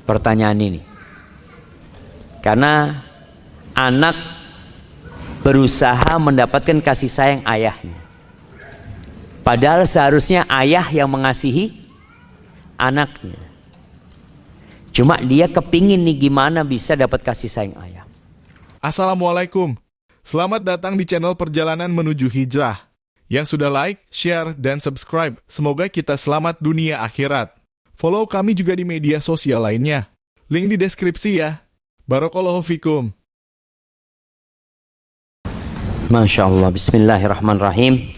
pertanyaan ini. Karena anak berusaha mendapatkan kasih sayang ayahnya. Padahal seharusnya ayah yang mengasihi anaknya. Cuma dia kepingin nih gimana bisa dapat kasih sayang ayah. Assalamualaikum. Selamat datang di channel Perjalanan Menuju Hijrah. Yang sudah like, share, dan subscribe. Semoga kita selamat dunia akhirat. Follow kami juga di media sosial lainnya. Link di deskripsi ya. Barakallahu fikum. Masya Allah, bismillahirrahmanirrahim.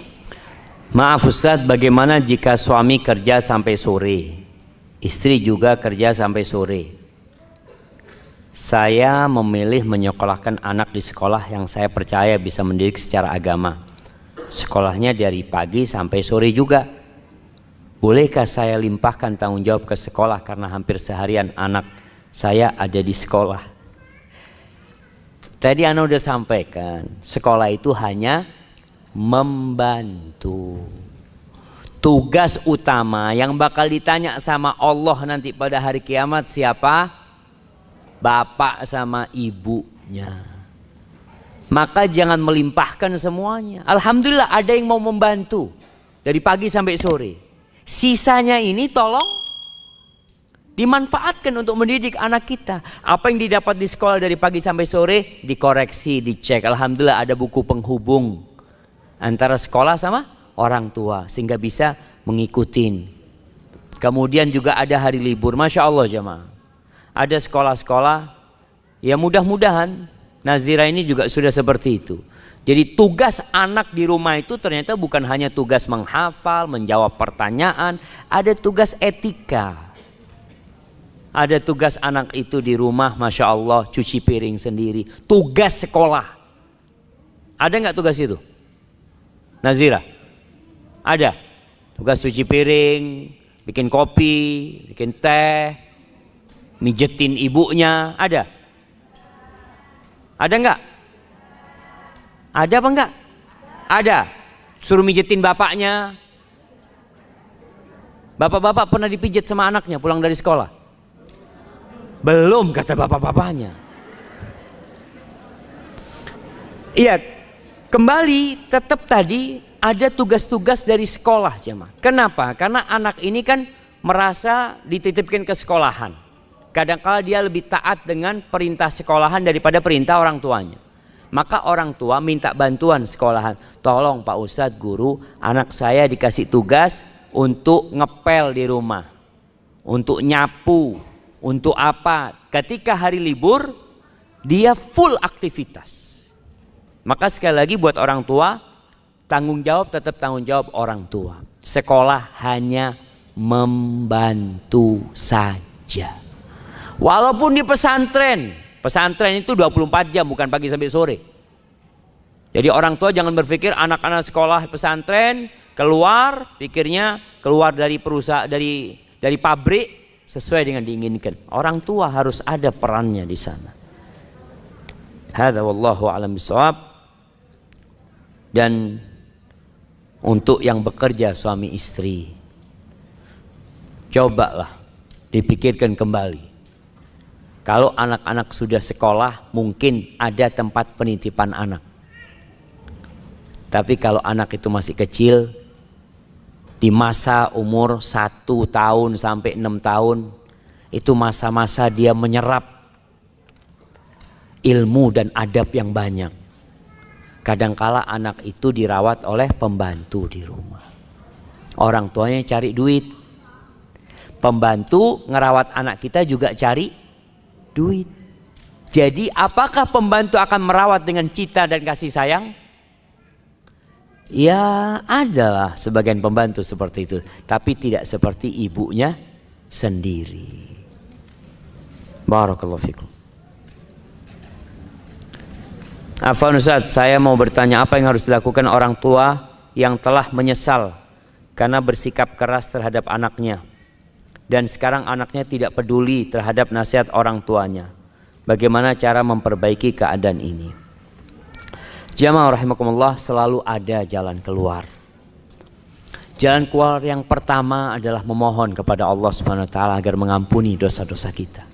Maaf Ustadz, bagaimana jika suami kerja sampai sore, istri juga kerja sampai sore? Saya memilih menyekolahkan anak di sekolah yang saya percaya bisa mendidik secara agama. Sekolahnya dari pagi sampai sore juga. Bolehkah saya limpahkan tanggung jawab ke sekolah karena hampir seharian anak saya ada di sekolah? Tadi Ana udah sampaikan, sekolah itu hanya membantu. Tugas utama yang bakal ditanya sama Allah nanti pada hari kiamat siapa? Bapak sama ibunya. Maka jangan melimpahkan semuanya. Alhamdulillah ada yang mau membantu dari pagi sampai sore. Sisanya ini tolong dimanfaatkan untuk mendidik anak kita. Apa yang didapat di sekolah dari pagi sampai sore dikoreksi, dicek. Alhamdulillah ada buku penghubung antara sekolah sama orang tua sehingga bisa mengikutin. Kemudian juga ada hari libur. Masya Allah jemaah. Ada sekolah-sekolah ya mudah-mudahan Nazira ini juga sudah seperti itu. Jadi tugas anak di rumah itu ternyata bukan hanya tugas menghafal, menjawab pertanyaan, ada tugas etika. Ada tugas anak itu di rumah, Masya Allah, cuci piring sendiri. Tugas sekolah. Ada nggak tugas itu? Nazira? Ada. Tugas cuci piring, bikin kopi, bikin teh, mijetin ibunya, ada? Ada enggak? Ada apa enggak? Ada. Suruh mijetin bapaknya. Bapak-bapak pernah dipijet sama anaknya pulang dari sekolah? Belum, kata bapak-bapaknya. Iya, kembali tetap tadi ada tugas-tugas dari sekolah jemaah. Kenapa? Karena anak ini kan merasa dititipkan ke sekolahan. Kadang-kala dia lebih taat dengan perintah sekolahan daripada perintah orang tuanya. Maka orang tua minta bantuan sekolahan. Tolong Pak Ustadz, guru, anak saya dikasih tugas untuk ngepel di rumah. Untuk nyapu, untuk apa. Ketika hari libur, dia full aktivitas. Maka sekali lagi buat orang tua, tanggung jawab tetap tanggung jawab orang tua. Sekolah hanya membantu saja. Walaupun di pesantren, pesantren itu 24 jam bukan pagi sampai sore. Jadi orang tua jangan berpikir anak-anak sekolah pesantren keluar, pikirnya keluar dari perusahaan dari pabrik sesuai dengan diinginkan. Orang tua harus ada perannya di sana. Hadza wallahu a'lam bishawab. Dan untuk yang bekerja suami istri, cobalah dipikirkan kembali. Kalau anak-anak sudah sekolah mungkin ada tempat penitipan anak. Tapi kalau anak itu masih kecil, di masa umur 1 tahun sampai 6 tahun, itu masa-masa dia menyerap ilmu dan adab yang banyak. Kadangkala anak itu dirawat oleh pembantu di rumah. Orang tuanya cari duit. Pembantu ngerawat anak kita juga cari duit. Jadi apakah pembantu akan merawat dengan cinta dan kasih sayang? Ya adalah sebagian pembantu seperti itu. Tapi tidak seperti ibunya sendiri. Barakallahu fikum. Afwan Ustaz, saya mau bertanya apa yang harus dilakukan orang tua yang telah menyesal karena bersikap keras terhadap anaknya. Dan sekarang anaknya tidak peduli terhadap nasihat orang tuanya. Bagaimana cara memperbaiki keadaan ini? Jamaah rahimakumullah, selalu ada jalan keluar. Jalan keluar yang pertama adalah memohon kepada Allah Subhanahu wa taala agar mengampuni dosa-dosa kita.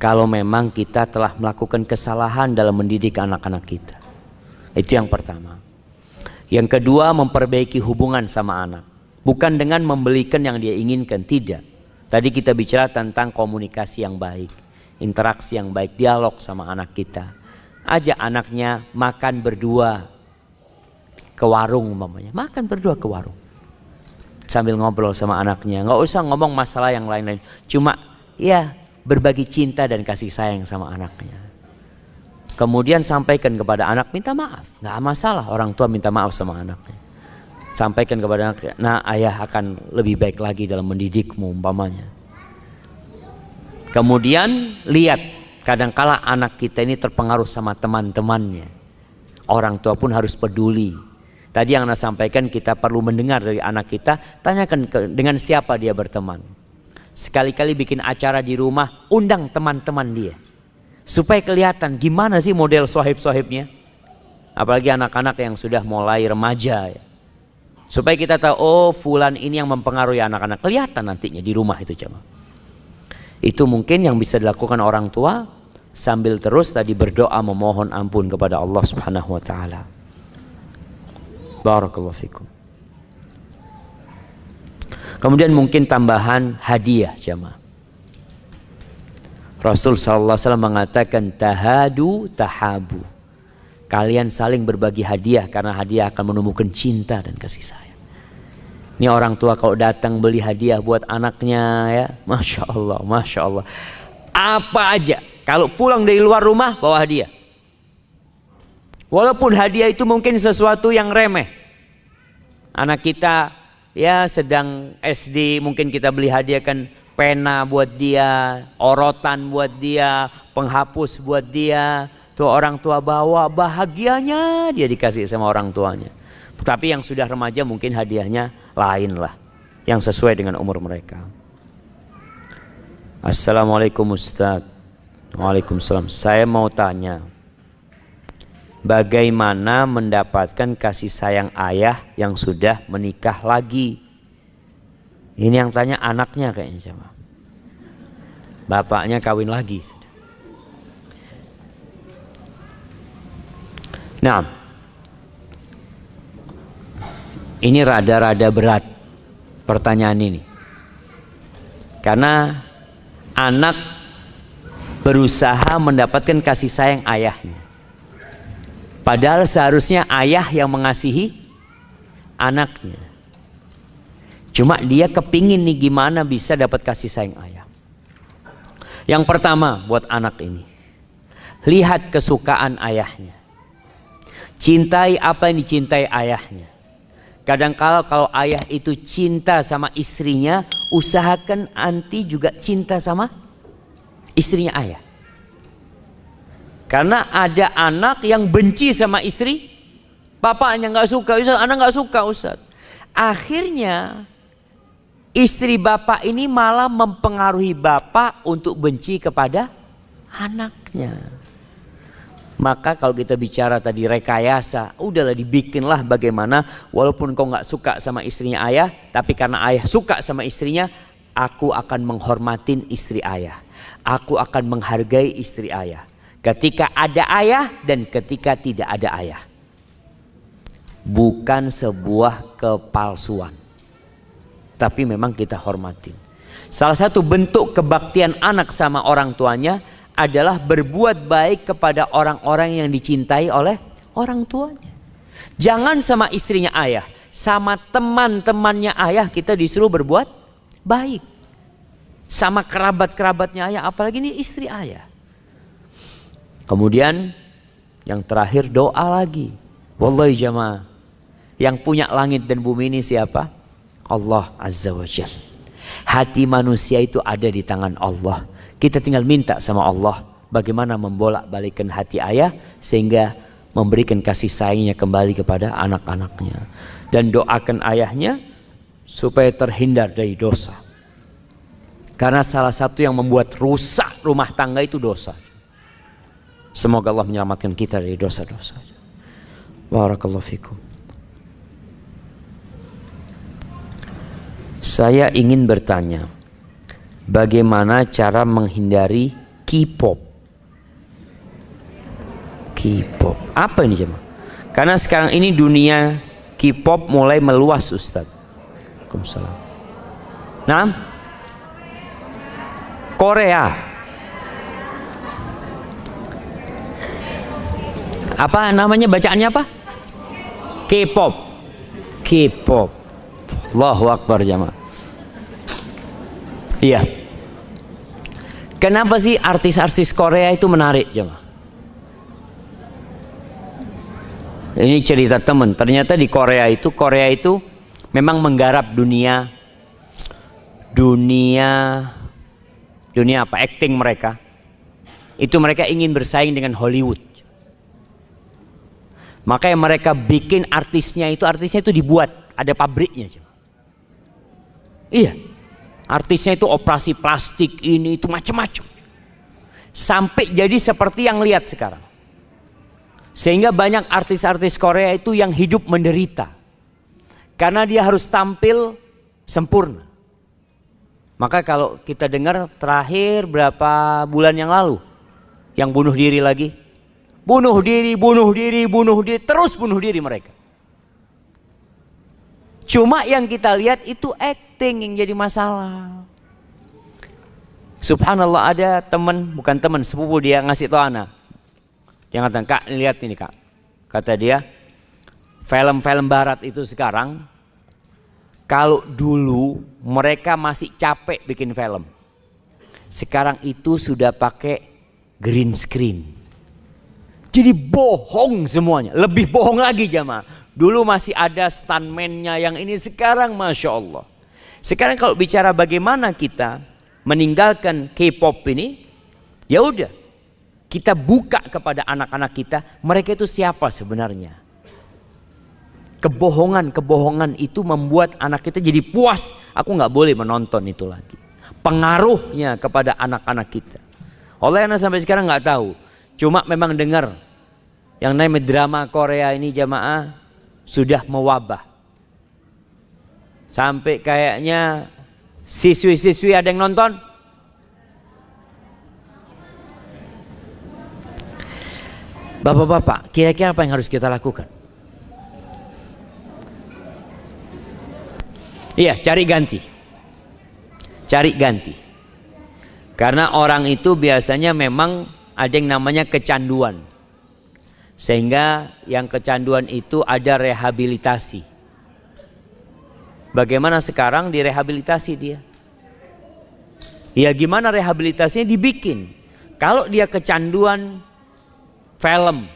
kalau memang kita telah melakukan kesalahan dalam mendidik anak-anak kita. Itu yang pertama. Yang kedua, memperbaiki hubungan sama anak. Bukan dengan membelikan yang dia inginkan, tidak. Tadi kita bicara tentang komunikasi yang baik, interaksi yang baik, dialog sama anak kita. Ajak anaknya makan berdua ke warung umpamanya. Makan berdua ke warung. Sambil ngobrol sama anaknya. Nggak usah ngomong masalah yang lain-lain. Cuma ya berbagi cinta dan kasih sayang sama anaknya. Kemudian sampaikan kepada anak, minta maaf. Nggak masalah orang tua minta maaf sama anaknya. Sampaikan kepada anak, nah ayah akan lebih baik lagi dalam mendidikmu umpamanya. Kemudian lihat, kadangkala anak kita ini terpengaruh sama teman-temannya. Orang tua pun harus peduli. Tadi yang Anda sampaikan, kita perlu mendengar dari anak kita, tanyakan dengan siapa dia berteman. Sekali-kali bikin acara di rumah, undang teman-teman dia. Supaya kelihatan gimana sih model sohib-sohibnya. Apalagi anak-anak yang sudah mulai remaja ya. Supaya kita tahu, oh fulan ini yang mempengaruhi anak-anak. Kelihatan nantinya di rumah itu coba. Itu mungkin yang bisa dilakukan orang tua sambil terus tadi berdoa memohon ampun kepada Allah Subhanahu wa taala. Barakallahu fikum. Kemudian mungkin tambahan hadiah jamaah. Rasul sallallahu alaihi wasallam mengatakan tahadu tahabu. Kalian saling berbagi hadiah karena hadiah akan menumbuhkan cinta dan kasih sayang. Ini orang tua kalau datang beli hadiah buat anaknya ya, Masya Allah, Masya Allah. Apa aja, kalau pulang dari luar rumah bawa hadiah. Walaupun hadiah itu mungkin sesuatu yang remeh. Anak kita ya sedang SD, mungkin kita beli hadiah kan pena buat dia, orotan buat dia, penghapus buat dia. Tuh orang tua bawa, bahagianya dia dikasih sama orang tuanya. Tapi yang sudah remaja mungkin hadiahnya lain lah, yang sesuai dengan umur mereka. Assalamualaikum Ustaz. Waalaikumsalam. Saya mau tanya, bagaimana mendapatkan kasih sayang ayah yang sudah menikah lagi? Ini yang tanya anaknya kayaknya sama. Bapaknya kawin lagi. Nah, ini rada-rada berat pertanyaan ini. Karena anak berusaha mendapatkan kasih sayang ayahnya. Padahal seharusnya ayah yang mengasihi anaknya. Cuma dia kepingin nih gimana bisa dapat kasih sayang ayah. Yang pertama buat anak ini, lihat kesukaan ayahnya. Cintai apa yang dicintai ayahnya. Kadang-kala kalau ayah itu cinta sama istrinya, usahakan anti juga cinta sama istrinya ayah. Karena ada anak yang benci sama istri, bapaknya nggak suka, Ustaz, anak nggak suka Ustaz. Akhirnya istri bapak ini malah mempengaruhi bapak untuk benci kepada anaknya. Maka kalau kita bicara tadi rekayasa, udahlah dibikinlah bagaimana walaupun kau nggak suka sama istrinya ayah, tapi karena ayah suka sama istrinya, aku akan menghormatin istri ayah. Aku akan menghargai istri ayah. Ketika ada ayah dan ketika tidak ada ayah. Bukan sebuah kepalsuan. Tapi memang kita hormatin. Salah satu bentuk kebaktian anak sama orang tuanya adalah berbuat baik kepada orang-orang yang dicintai oleh orang tuanya. Jangan sama istrinya ayah, sama teman-temannya ayah kita disuruh berbuat baik. Sama kerabat-kerabatnya ayah, apalagi ini istri ayah. Kemudian yang terakhir doa lagi. Wallahi jamaah, yang punya langit dan bumi ini siapa? Allah Azza wa Jalla. Hati manusia itu ada di tangan Allah. Kita tinggal minta sama Allah bagaimana membolak-balikkan hati ayah sehingga memberikan kasih sayangnya kembali kepada anak-anaknya. Dan doakan ayahnya supaya terhindar dari dosa. Karena salah satu yang membuat rusak rumah tangga itu dosa. Semoga Allah menyelamatkan kita dari dosa-dosa. Barakallahu fikum. Saya ingin bertanya, bagaimana cara menghindari K-pop. K-pop. Apa ini jemaah? Karena sekarang ini dunia K-pop mulai meluas, Ustaz. Waalaikumsalam. Nah, Korea. Apa namanya, bacaannya apa? K-pop. K-pop. Allahu Akbar jemaah. Iya. Kenapa sih artis-artis Korea itu menarik jemaah? Ini cerita teman. Ternyata di Korea itu memang menggarap dunia apa? Acting mereka. Itu mereka ingin bersaing dengan Hollywood. Makanya mereka bikin artisnya itu dibuat ada pabriknya jemaah. Iya. Artisnya itu operasi plastik ini itu macam-macam. Sampai jadi seperti yang lihat sekarang. Sehingga banyak artis-artis Korea itu yang hidup menderita. Karena dia harus tampil sempurna. Maka kalau kita dengar terakhir berapa bulan yang lalu. Yang bunuh diri lagi. Bunuh diri, terus bunuh diri mereka. Cuma yang kita lihat itu acting yang jadi masalah. Subhanallah, ada bukan teman, sepupu dia ngasih tau anak. Dia ngatakan, Kak lihat ini Kak. Kata dia, film-film barat itu sekarang, kalau dulu mereka masih capek bikin film. Sekarang itu sudah pakai green screen. Jadi bohong semuanya, lebih bohong lagi jamaah. Dulu masih ada stuntman-nya yang ini, sekarang Masya Allah. Sekarang kalau bicara bagaimana kita meninggalkan K-pop ini, ya udah kita buka kepada anak-anak kita, mereka itu siapa sebenarnya. Kebohongan itu membuat anak kita jadi puas, aku nggak boleh menonton itu lagi. Pengaruhnya kepada anak-anak kita. Oleh karena sampai sekarang nggak tahu, cuma memang dengar yang namanya drama Korea ini jamaah sudah mewabah. Sampai kayaknya siswi-siswi ada yang nonton. Bapak-bapak, kira-kira apa yang harus kita lakukan? Iya, cari ganti. Cari ganti. Karena orang itu biasanya memang ada yang namanya kecanduan. Sehingga yang kecanduan itu ada rehabilitasi. Bagaimana sekarang direhabilitasi dia? Ya gimana rehabilitasinya dibikin? Kalau dia kecanduan film,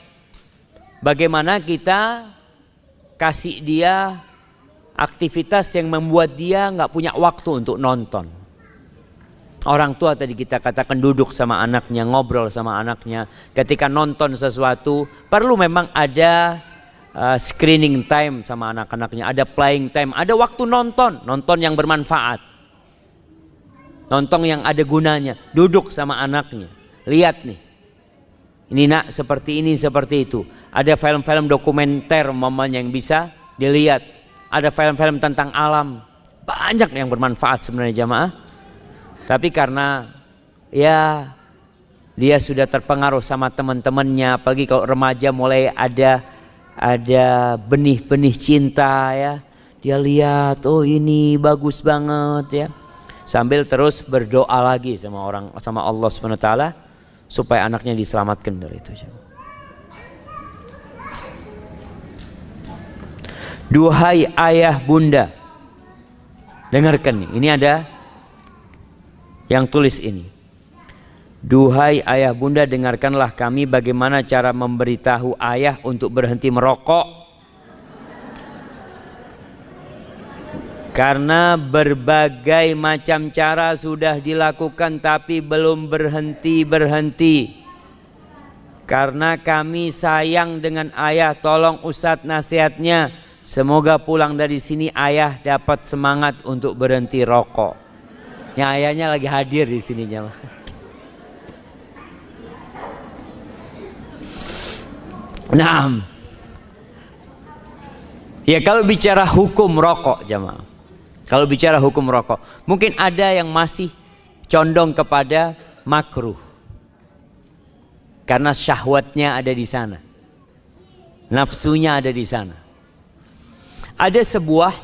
bagaimana kita kasih dia aktivitas yang membuat dia nggak punya waktu untuk nonton. Orang tua tadi kita katakan duduk sama anaknya, ngobrol sama anaknya. Ketika nonton sesuatu, perlu memang ada screening time sama anak-anaknya. Ada playing time, ada waktu nonton. Nonton yang bermanfaat. Nonton yang ada gunanya. Duduk sama anaknya. Lihat nih. Ini nak seperti ini, seperti itu. Ada film-film dokumenter mamanya yang bisa dilihat. Ada film-film tentang alam. Banyak yang bermanfaat sebenarnya jamaah. Tapi karena ya dia sudah terpengaruh sama teman-temannya, apalagi kalau remaja mulai ada benih-benih cinta ya. Dia lihat, oh ini bagus banget ya. Sambil terus berdoa lagi sama Allah SWT supaya anaknya diselamatkan dari itu. Duhai ayah bunda, dengarkan nih, ini ada yang tulis ini. Duhai ayah bunda, dengarkanlah kami bagaimana cara memberitahu ayah untuk berhenti merokok. Karena berbagai macam cara sudah dilakukan tapi belum berhenti. Karena kami sayang dengan ayah, tolong Ustadz nasihatnya. Semoga pulang dari sini ayah dapat semangat untuk berhenti rokok. Ya ayahnya lagi hadir di sini jamaah. Nah, ya kalau bicara hukum rokok jamaah, kalau bicara hukum rokok, mungkin ada yang masih condong kepada makruh. Karena syahwatnya ada di sana. Nafsunya ada di sana. Ada sebuah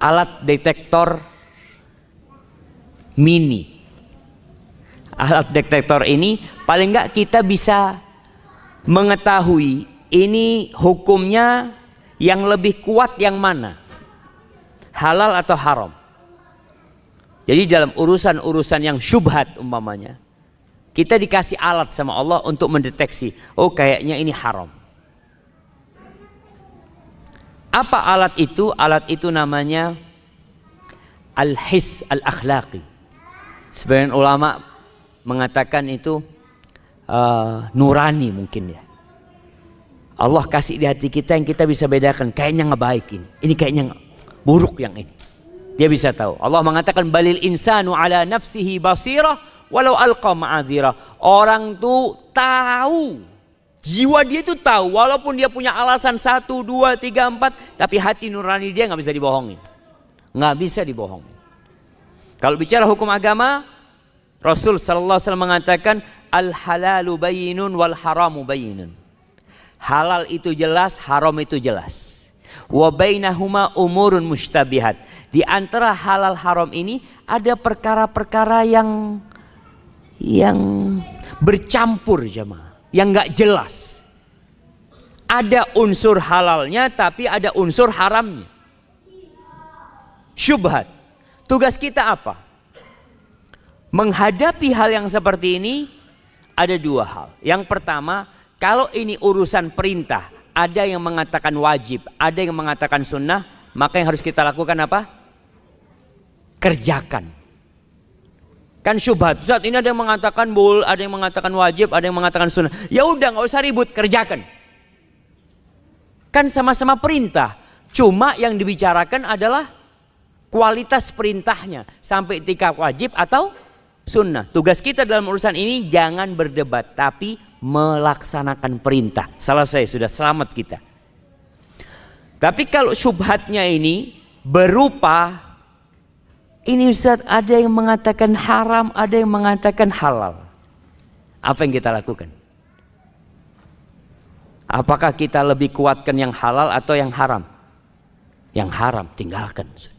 alat detektor mini. Alat detektor ini paling enggak kita bisa mengetahui ini hukumnya yang lebih kuat yang mana, halal atau haram. Jadi dalam urusan-urusan yang syubhat umpamanya, kita dikasih alat sama Allah untuk mendeteksi, oh kayaknya ini haram. Apa alat itu? Alat itu namanya al-his al-akhlaqi. Sebagian ulama mengatakan itu nurani mungkin ya. Allah kasih di hati kita yang kita bisa bedakan, kayaknya ngebaik ini kayaknya buruk yang ini. Dia bisa tahu. Allah mengatakan balil insanu ala nafsihi basirah walau alqa ma'adzirah. Orang tuh tahu, jiwa dia itu tahu walaupun dia punya alasan 1, 2, 3, 4, tapi hati nurani dia nggak bisa dibohongin. Nggak bisa dibohongin. Kalau bicara hukum agama, Rasul sallallahu alaihi wasallam mengatakan al halalu bayyinun wal haramu bayyinun. Halal itu jelas, haram itu jelas. Wa bainahuma umurun mushtabihat. Di antara halal haram ini ada perkara-perkara yang bercampur jemaah, yang enggak jelas. Ada unsur halalnya tapi ada unsur haramnya. Syubhat. Tugas kita apa? Menghadapi hal yang seperti ini ada dua hal. Yang pertama, kalau ini urusan perintah, ada yang mengatakan wajib, ada yang mengatakan sunnah, maka yang harus kita lakukan apa? Kerjakan. Kan syubhat, Ustaz ini ada yang mengatakan ada yang mengatakan wajib, ada yang mengatakan sunnah. Ya udah nggak usah ribut, kerjakan. Kan sama-sama perintah, cuma yang dibicarakan adalah kualitas perintahnya sampai tingkat wajib atau sunnah. Tugas kita dalam urusan ini jangan berdebat, tapi melaksanakan perintah. Selesai, sudah selamat kita. Tapi kalau syubhatnya ini berupa ini Ustaz, ada yang mengatakan haram, ada yang mengatakan halal. Apa yang kita lakukan? Apakah kita lebih kuatkan yang halal atau yang haram? Yang haram, tinggalkan sudah.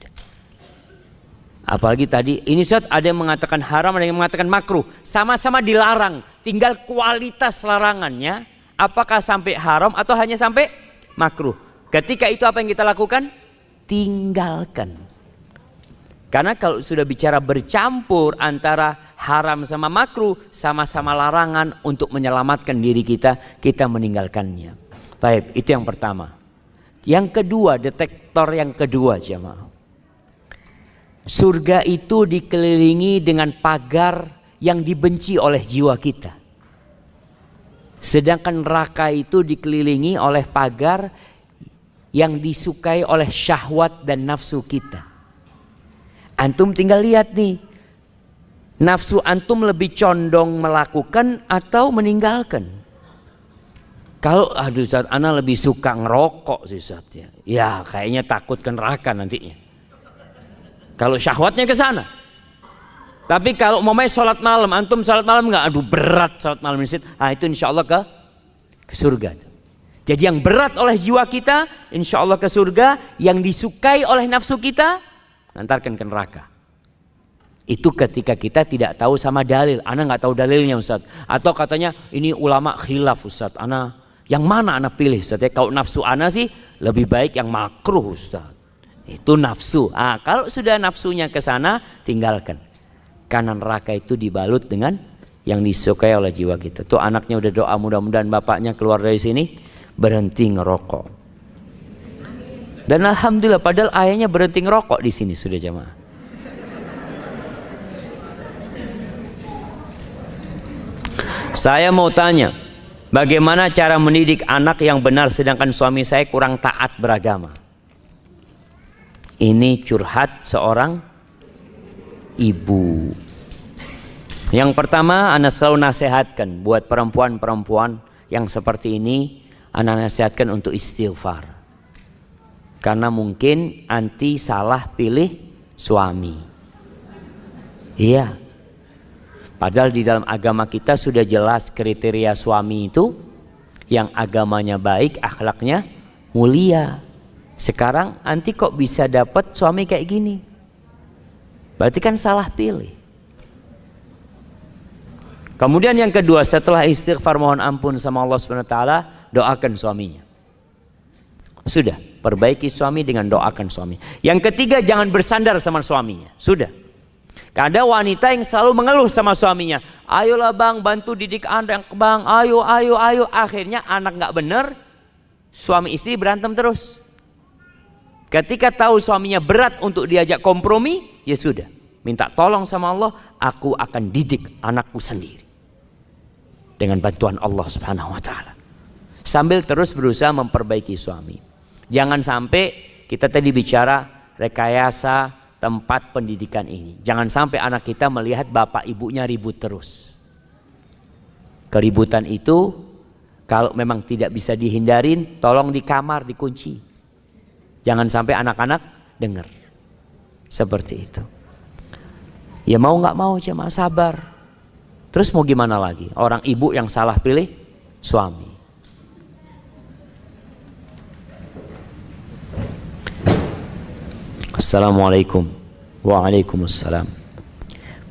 Apalagi tadi, ini Ustaz ada yang mengatakan haram, ada yang mengatakan makruh. Sama-sama dilarang, tinggal kualitas larangannya. Apakah sampai haram atau hanya sampai makruh? Ketika itu apa yang kita lakukan? Tinggalkan. Karena kalau sudah bicara bercampur antara haram sama makruh, sama-sama larangan untuk menyelamatkan diri kita, kita meninggalkannya. Baik, itu yang pertama. Yang kedua, detektor yang kedua jemaah. Surga itu dikelilingi dengan pagar yang dibenci oleh jiwa kita. Sedangkan neraka itu dikelilingi oleh pagar yang disukai oleh syahwat dan nafsu kita. Antum tinggal lihat nih, nafsu antum lebih condong melakukan atau meninggalkan. Kalau aduh Ustaz, ana lebih suka ngerokok sih Ustaz ya. Ya kayaknya takut ke neraka nantinya. Kalau syahwatnya ke sana. Tapi kalau umpamanya sholat malam, antum sholat malam nggak, aduh berat sholat malam di situ. Itu insya Allah ke surga. Jadi yang berat oleh jiwa kita, insya Allah ke surga. Yang disukai oleh nafsu kita, antarkan ke neraka. Itu ketika kita tidak tahu sama dalil. Ana nggak tahu dalilnya Ustaz. Atau katanya ini ulama khilaf Ustaz. Ana yang mana ana pilih Ustaz ya? Kalau nafsu ana sih lebih baik yang makruh Ustaz. Itu nafsu. Kalau sudah nafsunya ke sana, tinggalkan. Karena neraka itu dibalut dengan yang disukai oleh jiwa kita. Tuh anaknya udah doa, mudah-mudahan bapaknya keluar dari sini berhenti ngerokok. Dan alhamdulillah, padahal ayahnya berhenti ngerokok di sini sudah jemaah. Saya mau tanya, bagaimana cara mendidik anak yang benar sedangkan suami saya kurang taat beragama? Ini curhat seorang ibu. Yang pertama, ana selalu nasihatkan buat perempuan-perempuan yang seperti ini, ana nasihatkan untuk istighfar. Karena mungkin anti salah pilih suami. Iya. Padahal di dalam agama kita sudah jelas kriteria suami itu yang agamanya baik, akhlaknya mulia. Sekarang anti kok bisa dapat suami kayak gini? Berarti kan salah pilih. Kemudian yang kedua, setelah istighfar mohon ampun sama Allah SWT, doakan suaminya. Sudah, perbaiki suami dengan doakan suami. Yang ketiga, jangan bersandar sama suaminya. Sudah. Ada wanita yang selalu mengeluh sama suaminya. Ayolah bang, bantu didik anak bang. Ayo. Akhirnya anak nggak bener, suami istri berantem terus. Ketika tahu suaminya berat untuk diajak kompromi, ya sudah. Minta tolong sama Allah, aku akan didik anakku sendiri. Dengan bantuan Allah Subhanahu wa ta'ala. Sambil terus berusaha memperbaiki suami. Jangan sampai kita tadi bicara rekayasa tempat pendidikan ini. Jangan sampai anak kita melihat bapak ibunya ribut terus. Keributan itu kalau memang tidak bisa dihindarin, tolong di kamar dikunci. Jangan sampai anak-anak dengar. Seperti itu. Ya mau nggak mau cuma sabar. Terus mau gimana lagi? Orang ibu yang salah pilih suami. Assalamualaikum. Waalaikumsalam.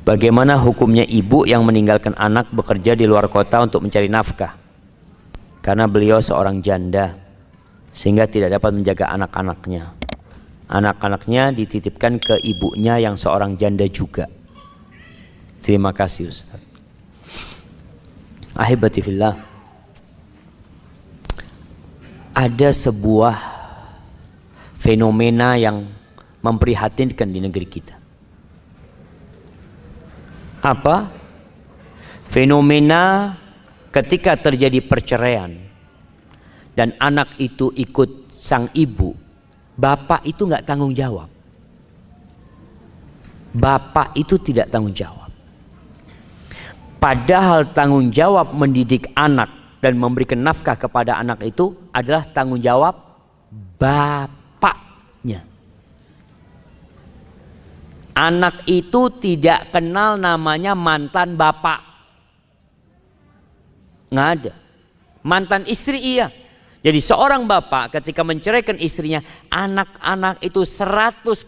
Bagaimana hukumnya ibu yang meninggalkan anak bekerja di luar kota untuk mencari nafkah? Karena beliau seorang janda sehingga tidak dapat menjaga anak-anaknya. Anak-anaknya dititipkan ke ibunya yang seorang janda juga. Terima kasih Ustaz. Ahibati fillah, ada sebuah fenomena yang memprihatinkan di negeri kita. Apa? Fenomena ketika terjadi perceraian dan anak itu ikut sang ibu, bapak itu nggak tanggung jawab. Bapak itu tidak tanggung jawab. Padahal tanggung jawab mendidik anak dan memberikan nafkah kepada anak itu adalah tanggung jawab bapaknya. Anak itu tidak kenal namanya mantan bapak. Nggak ada. Mantan istri iya. Jadi seorang bapak ketika menceraikan istrinya, anak-anak itu 100%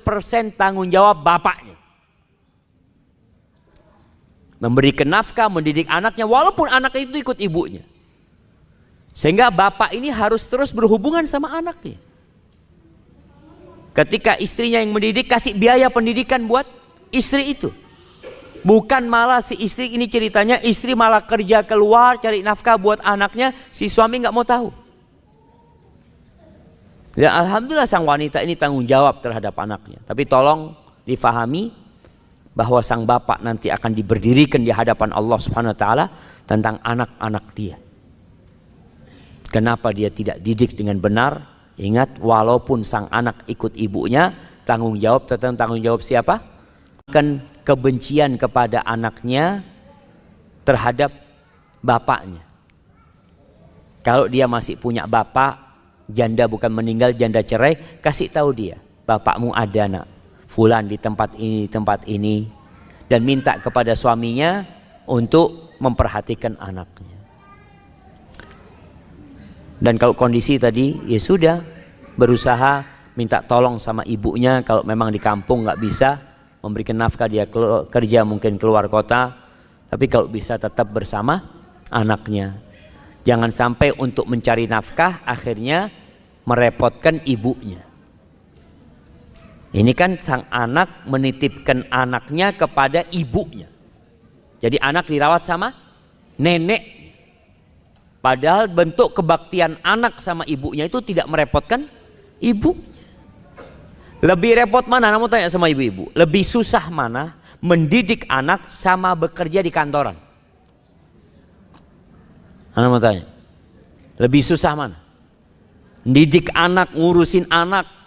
tanggung jawab bapaknya. Memberikan nafkah, mendidik anaknya walaupun anak itu ikut ibunya. Sehingga bapak ini harus terus berhubungan sama anaknya. Ketika istrinya yang mendidik, kasih biaya pendidikan buat istri itu. Bukan malah si istri ini ceritanya, istri malah kerja keluar cari nafkah buat anaknya, si suami nggak mau tahu. Ya alhamdulillah sang wanita ini tanggung jawab terhadap anaknya. Tapi tolong difahami bahwa sang bapak nanti akan diberdirikan di hadapan Allah Subhanahu wa taala tentang anak-anak dia. Kenapa dia tidak didik dengan benar? Ingat, walaupun sang anak ikut ibunya, tanggung jawab tentang tanggung jawab siapa? Akan kebencian kepada anaknya terhadap bapaknya. Kalau dia masih punya bapak, janda bukan meninggal, janda cerai, kasih tahu dia, bapakmu ada nak. Fulan di tempat ini, dan minta kepada suaminya untuk memperhatikan anaknya. Dan kalau kondisi tadi ya sudah berusaha minta tolong sama ibunya, kalau memang di kampung nggak bisa memberikan nafkah, dia kerja mungkin keluar kota, tapi kalau bisa tetap bersama anaknya. Jangan sampai untuk mencari nafkah akhirnya merepotkan ibunya. Ini kan sang anak menitipkan anaknya kepada ibunya. Jadi anak dirawat sama nenek. Padahal bentuk kebaktian anak sama ibunya itu tidak merepotkan ibu. Lebih repot mana? Namun tanya sama ibu-ibu. Lebih susah mana mendidik anak sama bekerja di kantoran? Anda mau tanya. Lebih susah mana? Mendidik anak, ngurusin anak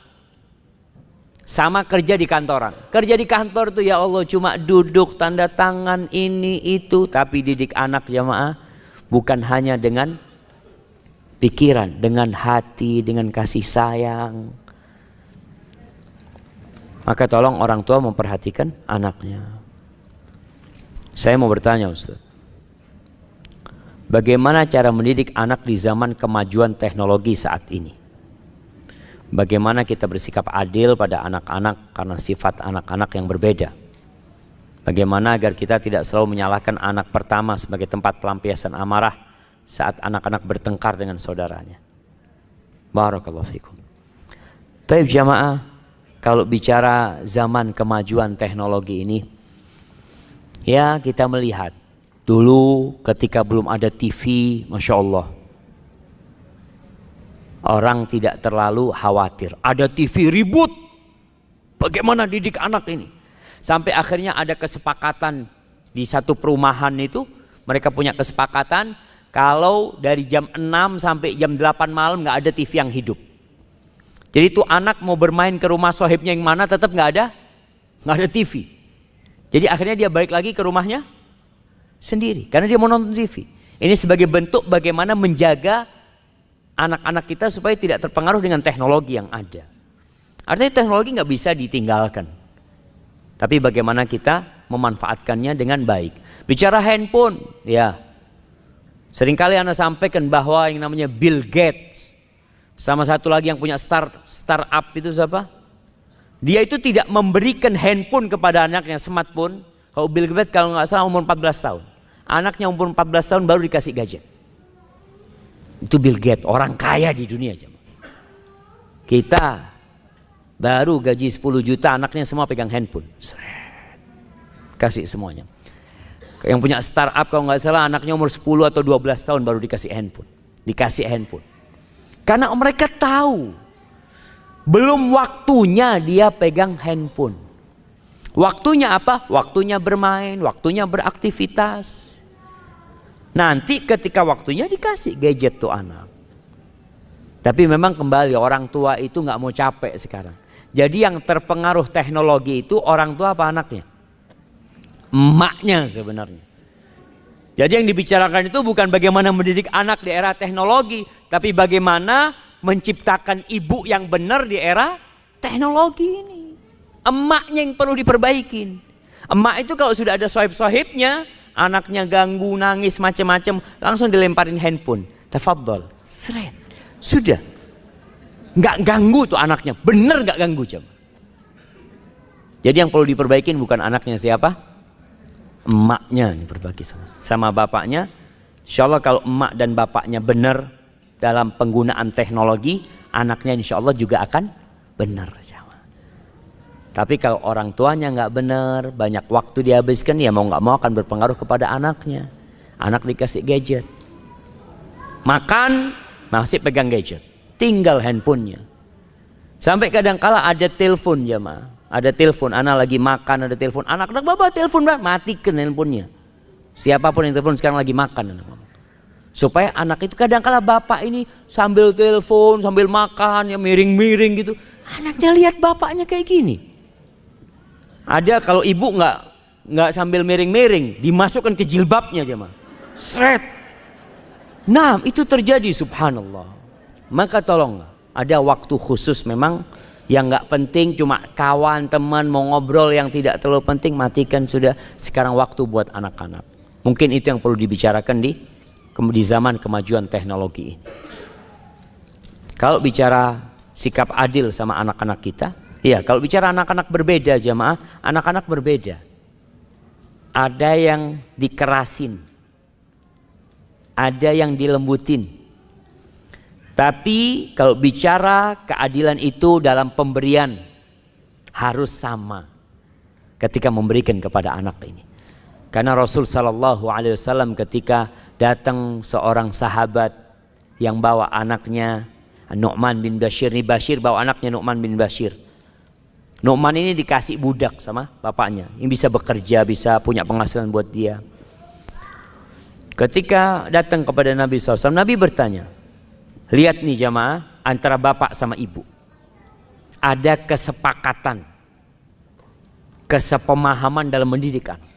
sama kerja di kantoran. Kerja di kantor tuh ya Allah cuma duduk tanda tangan ini itu, tapi didik anak jamaah bukan hanya dengan pikiran, dengan hati, dengan kasih sayang. Maka tolong orang tua memperhatikan anaknya. Saya mau bertanya Ustaz, bagaimana cara mendidik anak di zaman kemajuan teknologi saat ini? Bagaimana kita bersikap adil pada anak-anak karena sifat anak-anak yang berbeda? Bagaimana agar kita tidak selalu menyalahkan anak pertama sebagai tempat pelampiasan amarah saat anak-anak bertengkar dengan saudaranya? Barakallahu fikum. Taib jamaah, kalau bicara zaman kemajuan teknologi ini, ya kita melihat dulu ketika belum ada TV, Masya Allah, orang tidak terlalu khawatir. Ada TV ribut, bagaimana didik anak ini? Sampai akhirnya ada kesepakatan di satu perumahan itu, mereka punya kesepakatan kalau dari jam 6 sampai jam 8 malam nggak ada TV yang hidup. Jadi itu anak mau bermain ke rumah sohibnya yang mana tetap nggak ada TV. Jadi akhirnya dia balik lagi ke rumahnya sendiri karena dia mau nonton TV. Ini sebagai bentuk bagaimana menjaga anak-anak kita supaya tidak terpengaruh dengan teknologi yang ada. Artinya teknologi nggak bisa ditinggalkan, tapi bagaimana kita memanfaatkannya dengan baik. Bicara handphone, ya seringkali Anda sampaikan bahwa yang namanya Bill Gates sama satu lagi yang punya startup itu siapa? Dia itu tidak memberikan handphone kepada anaknya, smartphone. Kalau Bill Gates kalau nggak salah umur 14 tahun. Anaknya umur 14 tahun baru dikasih gadget. Itu Bill Gates, orang kaya di dunia. Kita baru gaji 10 juta, anaknya semua pegang handphone. Kasih semuanya. Yang punya startup kalau nggak salah anaknya umur 10 atau 12 tahun baru dikasih handphone. Dikasih handphone. Karena mereka tahu belum waktunya dia pegang handphone. Waktunya apa? Waktunya bermain, waktunya beraktivitas. Nanti ketika waktunya dikasih gadget tuh anak. Tapi memang kembali orang tua itu nggak mau capek sekarang. Jadi yang terpengaruh teknologi itu orang tua apa anaknya? Emaknya sebenarnya. Jadi yang dibicarakan itu bukan bagaimana mendidik anak di era teknologi, tapi bagaimana menciptakan ibu yang benar di era teknologi ini. Emaknya yang perlu diperbaikin. Emak itu kalau sudah ada sohib-sohibnya, anaknya ganggu, nangis, macam-macam, langsung dilemparin handphone. Tafadhol, seret. Sudah. Nggak ganggu tuh anaknya, bener nggak ganggu coba. Jadi yang perlu diperbaikin bukan anaknya siapa? Emaknya diperbaiki sama bapaknya. Insya Allah kalau emak dan bapaknya benar dalam penggunaan teknologi, anaknya insya Allah juga akan benar. Tapi kalau orang tuanya nggak benar, banyak waktu dihabiskan, ya mau nggak mau akan berpengaruh kepada anaknya. Anak dikasih gadget, makan masih pegang gadget, tinggal handphonenya. Sampai kadang-kala ada telepon jemaah. Ada telepon, anak lagi makan, ada telepon, anak-anak bapak telepon, matikan handphonenya. Siapapun yang telepon sekarang lagi makan, supaya anak itu kadang-kala bapak ini sambil telepon, sambil makan, ya miring-miring gitu. Anaknya lihat bapaknya kayak gini. Ada kalau ibu nggak sambil miring-miring, dimasukkan ke jilbabnya jemaah. Seret. Nah itu terjadi subhanallah. Maka tolong ada waktu khusus memang. Yang nggak penting cuma kawan teman mau ngobrol yang tidak terlalu penting matikan sudah. Sekarang waktu buat anak-anak. Mungkin itu yang perlu dibicarakan di zaman kemajuan teknologi ini. Kalau bicara sikap adil sama anak-anak kita, ya kalau bicara anak-anak berbeda jamaah, anak-anak berbeda. Ada yang dikerasin, ada yang dilembutin. Tapi kalau bicara keadilan itu dalam pemberian harus sama ketika memberikan kepada anak ini. Karena Rasul Sallallahu Alaihi Wasallam ketika datang seorang sahabat yang bawa anaknya Nu'man bin Bashir, ini Bashir bawa anaknya Nu'man bin Bashir. Nu'man ini dikasih budak sama bapaknya, yang bisa bekerja, bisa punya penghasilan buat dia. Ketika datang kepada Nabi SAW, Nabi bertanya, lihat nih jamaah, antara bapak sama ibu ada kesepakatan, kesepemahaman dalam mendidik anak.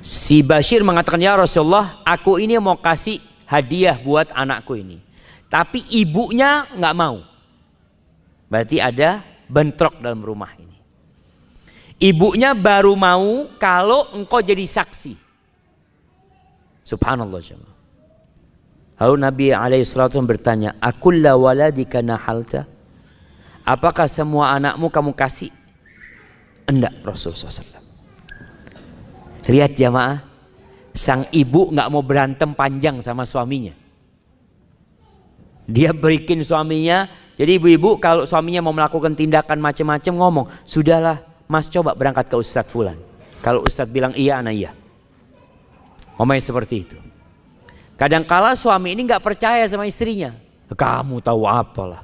Si Bashir mengatakan, ya Rasulullah, aku ini mau kasih hadiah buat anakku ini, tapi ibunya nggak mau. Berarti ada bentrok dalam rumah ini. Ibunya baru mau kalau engkau jadi saksi. Subhanallah jemaah. Lalu Nabi SAW bertanya, akulla waladika nahalta? Apakah semua anakmu kamu kasih? Enggak, Rasulullah SAW. Lihat jemaah, sang ibu nggak mau berantem panjang sama suaminya. Dia berikin suaminya. Jadi ibu-ibu kalau suaminya mau melakukan tindakan macam-macam ngomong, sudahlah mas, coba berangkat ke Ustadz Fulan. Kalau Ustadz bilang iya, anak iya. Ngomongnya seperti itu. Kadangkala suami ini nggak percaya sama istrinya. Kamu tahu apalah.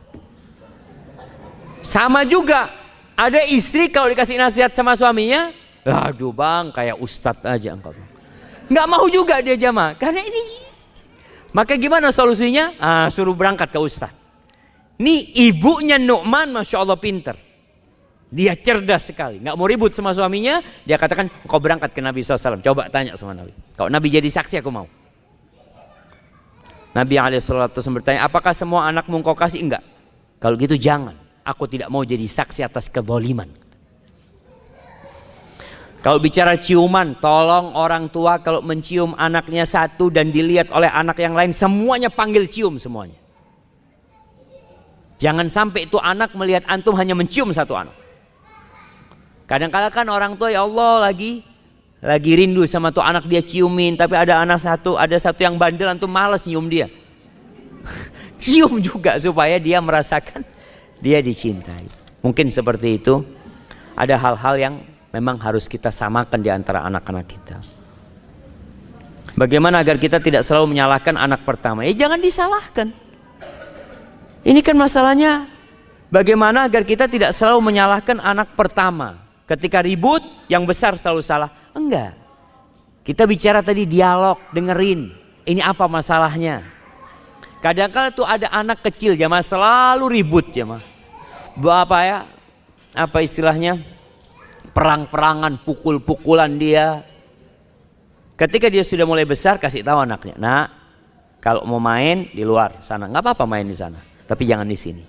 Sama juga, ada istri kalau dikasih nasihat sama suaminya, aduh bang, kayak Ustadz aja engkau. Nggak mau juga dia jamaah, karena ini. Maka gimana solusinya? Suruh berangkat ke Ustadz. Nih ibunya Nu'man, masya Allah pinter. Dia cerdas sekali, nggak mau ribut sama suaminya. Dia katakan, kau berangkat ke Nabi SAW. Coba tanya sama Nabi. Kalau Nabi jadi saksi, aku mau. Nabi SAW bertanya, apakah semua anakmu kau kasih? Enggak. Kalau gitu jangan. Aku tidak mau jadi saksi atas kezaliman. Kalau bicara ciuman, tolong orang tua kalau mencium anaknya satu dan dilihat oleh anak yang lain, semuanya panggil cium semuanya. Jangan sampai itu anak melihat antum hanya mencium satu anak. Kadang-kadang kan orang tua, ya Allah lagi rindu sama tuh anak dia ciumin, tapi ada satu yang bandel, antum malas nyium dia. Cium juga supaya dia merasakan dia dicintai. Mungkin seperti itu. Ada hal-hal yang memang harus kita samakan di antara anak-anak kita. Bagaimana agar kita tidak selalu menyalahkan anak pertama? Jangan disalahkan. Ini kan masalahnya bagaimana agar kita tidak selalu menyalahkan anak pertama. Ketika ribut, yang besar selalu salah. Enggak. Kita bicara tadi dialog, dengerin. Ini apa masalahnya? Kadang-kadang tuh ada anak kecil jamaah selalu ribut jamaah. Apa istilahnya? Perang-perangan, pukul-pukulan dia. Ketika dia sudah mulai besar, kasih tahu anaknya, nak, kalau mau main di luar sana, nggak apa-apa main di sana, tapi jangan di sini.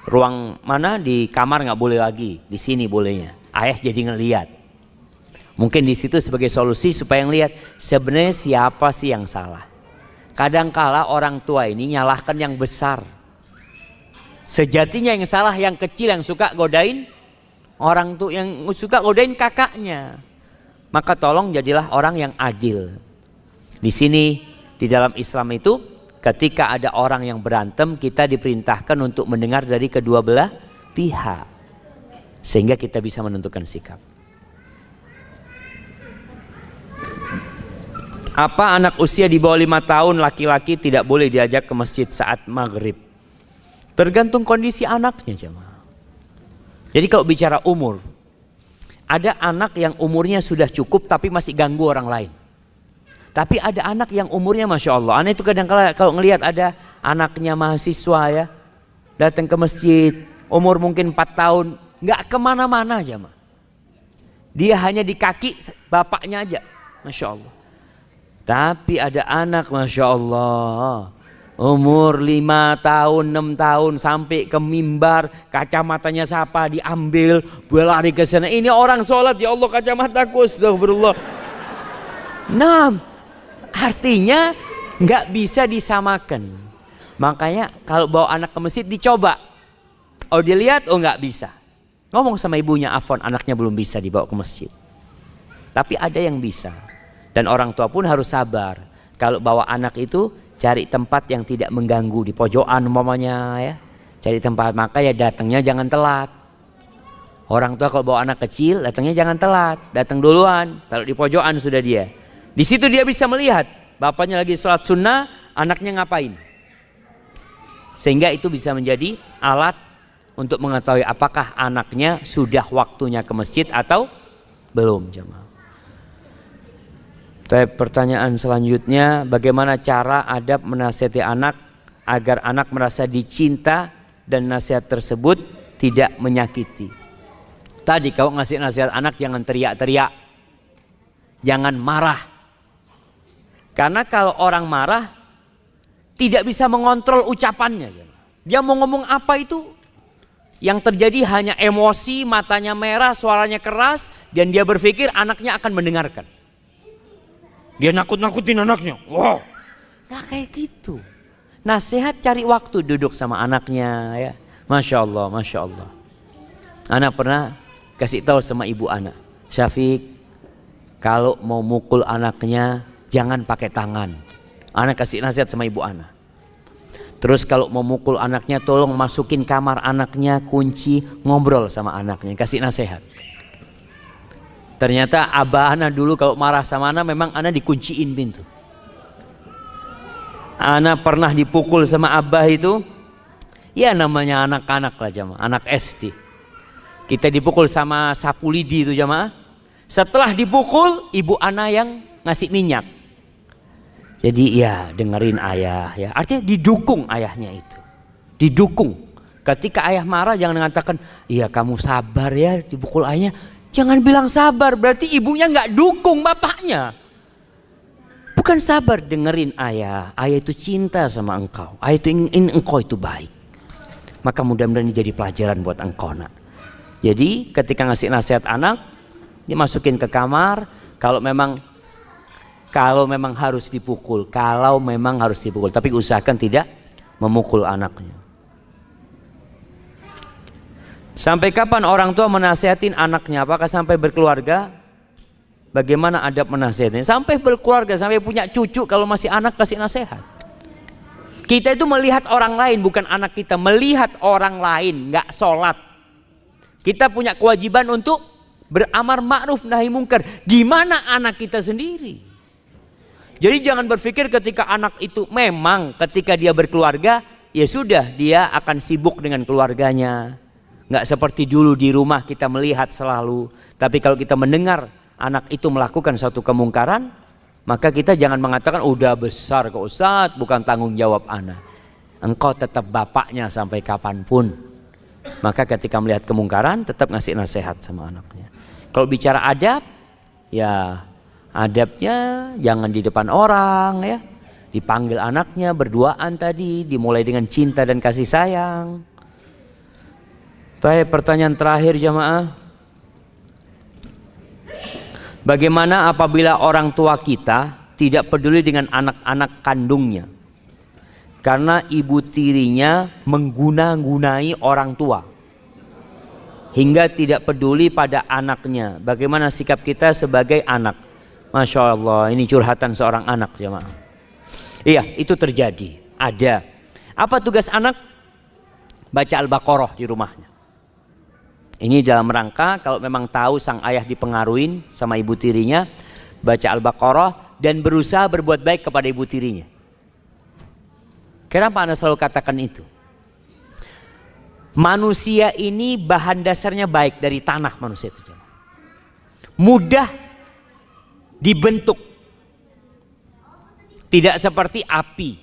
Ruang mana di kamar nggak boleh lagi, di sini bolehnya. Ayah jadi ngelihat. Mungkin di situ sebagai solusi supaya ngelihat sebenarnya siapa sih yang salah. Kadangkala orang tua ini nyalahkan yang besar. Sejatinya yang salah yang kecil yang suka godain orang tuh, yang suka godain kakaknya. Maka tolong jadilah orang yang adil. Di sini di dalam Islam itu ketika ada orang yang berantem, kita diperintahkan untuk mendengar dari kedua belah pihak sehingga kita bisa menentukan sikap. Apa anak usia di bawah 5 tahun laki-laki tidak boleh diajak ke masjid saat maghrib? Tergantung kondisi anaknya jemaah. Jadi kalau bicara umur, ada anak yang umurnya sudah cukup tapi masih ganggu orang lain. Tapi ada anak yang umurnya Masya Allah. Anak itu kadang-kadang kalau ngelihat ada anaknya mahasiswa ya, datang ke masjid, umur mungkin 4 tahun, nggak kemana-mana aja mah. Dia hanya di kaki bapaknya aja, Masya Allah. Tapi ada anak Masya Allah, umur 5 tahun, 6 tahun sampai ke mimbar, kacamatanya siapa diambil, berlari ke sana. Ini orang sholat, ya Allah kacamataku, astagfirullah. Nah, artinya nggak bisa disamakan. Makanya kalau bawa anak ke masjid dicoba. Oh dilihat, oh nggak bisa. Ngomong sama ibunya, afwan anaknya belum bisa dibawa ke masjid. Tapi ada yang bisa. Dan orang tua pun harus sabar. Kalau bawa anak itu cari tempat yang tidak mengganggu, di pojokan umpamanya ya. Cari tempat, maka ya datangnya jangan telat. Orang tua kalau bawa anak kecil datangnya jangan telat, datang duluan. Taruh di pojokan sudah dia. Di situ dia bisa melihat bapaknya lagi sholat sunnah, anaknya ngapain. Sehingga itu bisa menjadi alat untuk mengetahui apakah anaknya sudah waktunya ke masjid atau belum jemaah. Pertanyaan selanjutnya, bagaimana cara adab menasihati anak agar anak merasa dicinta dan nasihat tersebut tidak menyakiti. Tadi kau ngasih nasihat anak jangan teriak-teriak, jangan marah. Karena kalau orang marah tidak bisa mengontrol ucapannya. Dia mau ngomong apa itu Yang terjadi hanya emosi, matanya merah, suaranya keras, dan dia berpikir anaknya akan mendengarkan. Dia nakut-nakutin anaknya. Wow, nggak kayak gitu. Nasihat, cari waktu duduk sama anaknya ya. Masya Allah, Masya Allah. Anak pernah kasih tahu sama ibu anak, Syafiq, kalau mau mukul anaknya jangan pakai tangan. Anak kasih nasihat sama ibu anak. Terus kalau mau mukul anaknya tolong masukin kamar anaknya, kunci, ngobrol sama anaknya, kasih nasihat. Ternyata abah anak dulu kalau marah sama anak memang anak dikunciin pintu. Anak pernah dipukul sama abah itu, ya namanya anak-anak lah jamaah, anak SD. Kita dipukul sama sapu lidi itu jamaah. Setelah dipukul, ibu anak yang ngasih minyak. Jadi ya dengerin ayah ya, artinya didukung ayahnya itu. Didukung. Ketika ayah marah jangan mengatakan, iya kamu sabar ya dipukul ayahnya. Jangan bilang sabar, berarti ibunya nggak dukung bapaknya. Bukan sabar, dengerin ayah. Ayah itu cinta sama engkau. Ayah itu ingin engkau itu baik. Maka mudah-mudahan ini jadi pelajaran buat engkau nak. Jadi ketika ngasih nasihat anak, dimasukin ke kamar. Kalau memang harus dipukul, tapi usahakan tidak memukul anaknya. Sampai kapan orang tua menasihatin anaknya? Apakah sampai berkeluarga? Bagaimana adab menasihatin? Sampai berkeluarga, sampai punya cucu, kalau masih anak kasih nasihat. Kita itu melihat orang lain, bukan anak kita. Melihat orang lain, nggak sholat. Kita punya kewajiban untuk beramar ma'ruf nahi mungkar. Gimana anak kita sendiri? Jadi jangan berpikir ketika anak itu memang ketika dia berkeluarga, ya sudah dia akan sibuk dengan keluarganya. Nggak seperti dulu di rumah kita melihat selalu. Tapi kalau kita mendengar anak itu melakukan suatu kemungkaran, maka kita jangan mengatakan udah besar kok Ustaz, bukan tanggung jawab anak. Engkau tetap bapaknya sampai kapanpun. Maka ketika melihat kemungkaran tetap ngasih nasihat sama anaknya. Kalau bicara adab, ya adabnya jangan di depan orang ya. Dipanggil anaknya berduaan tadi, dimulai dengan cinta dan kasih sayang. Pertanyaan terakhir jamaah. Bagaimana apabila orang tua kita tidak peduli dengan anak-anak kandungnya? Karena ibu tirinya mengguna-gunai orang tua hingga tidak peduli pada anaknya. Bagaimana sikap kita sebagai anak? Masya Allah, ini curhatan seorang anak jemaah. Iya, itu terjadi. Ada. Apa tugas anak? Baca Al-Baqarah di rumahnya. Ini dalam rangka kalau memang tahu sang ayah dipengaruhin sama ibu tirinya, baca Al-Baqarah dan berusaha berbuat baik kepada ibu tirinya. Kenapa Anda selalu katakan itu? Manusia ini bahan dasarnya baik dari tanah manusia itu. Mudah dibentuk. Tidak seperti api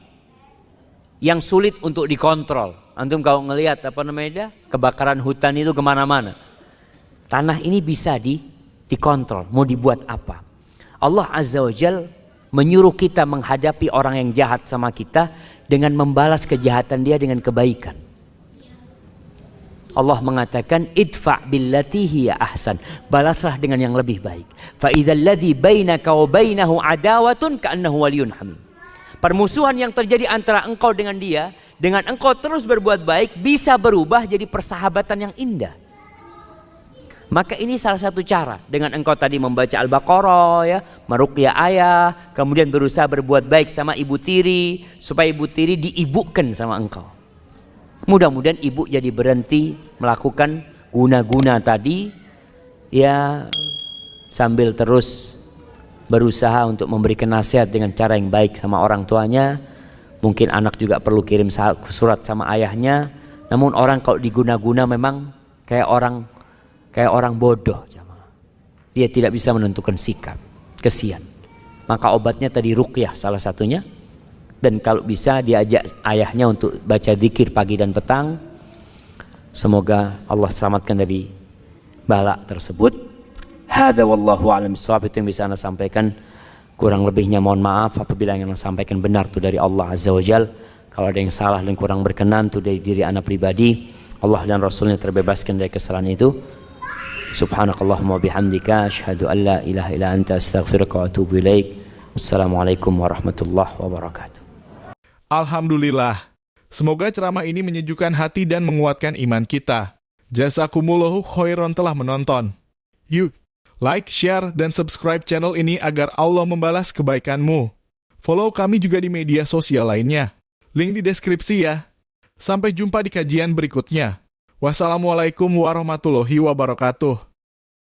yang sulit untuk dikontrol. Antum kalau ngelihat kebakaran hutan itu kemana-mana. Tanah ini bisa dikontrol. Mau dibuat apa? Allah Azza wa Jal menyuruh kita menghadapi orang yang jahat sama kita dengan membalas kejahatan dia dengan kebaikan. Allah mengatakan idfa' billati hiya ahsan, balaslah dengan yang lebih baik. Fa idzal ladzi bainaka wa bainahu adawatun ka'annahu waliyyun hamim. Permusuhan yang terjadi antara engkau dengan dia, dengan engkau terus berbuat baik, bisa berubah jadi persahabatan yang indah. Maka ini salah satu cara dengan engkau tadi membaca Al-Baqarah ya, meruqyah ayah, kemudian berusaha berbuat baik sama ibu tiri supaya ibu tiri diibukan sama engkau. Mudah-mudahan ibu jadi berhenti melakukan guna-guna tadi ya, sambil terus berusaha untuk memberikan nasihat dengan cara yang baik sama orang tuanya. Mungkin anak juga perlu kirim surat sama ayahnya. Namun orang kalau diguna-guna memang kayak orang bodoh. Dia tidak bisa menentukan sikap. Kesian. Maka obatnya tadi ruqyah salah satunya. Dan kalau bisa diajak ayahnya untuk baca zikir pagi dan petang. Semoga Allah selamatkan dari bala tersebut. Hadza wallahu a'lam bishawab, itu yang bisa Anda sampaikan. Kurang lebihnya mohon maaf apabila yang Anda sampaikan benar itu dari Allah Azza wa Jal. Kalau ada yang salah dan kurang berkenan itu dari diri Anda pribadi. Allah dan Rasulnya terbebaskan dari kesalahan itu. Subhanakallahumma bihamdika asyhadu an la ilaha illa anta astaghfiruka wa atubu ilaik. Wassalamualaikum warahmatullahi wabarakatuh. Alhamdulillah. Semoga ceramah ini menyejukkan hati dan menguatkan iman kita. Jazakumullahu khairan telah menonton. Yuk, like, share, dan subscribe channel ini agar Allah membalas kebaikanmu. Follow kami juga di media sosial lainnya. Link di deskripsi ya. Sampai jumpa di kajian berikutnya. Wassalamualaikum warahmatullahi wabarakatuh.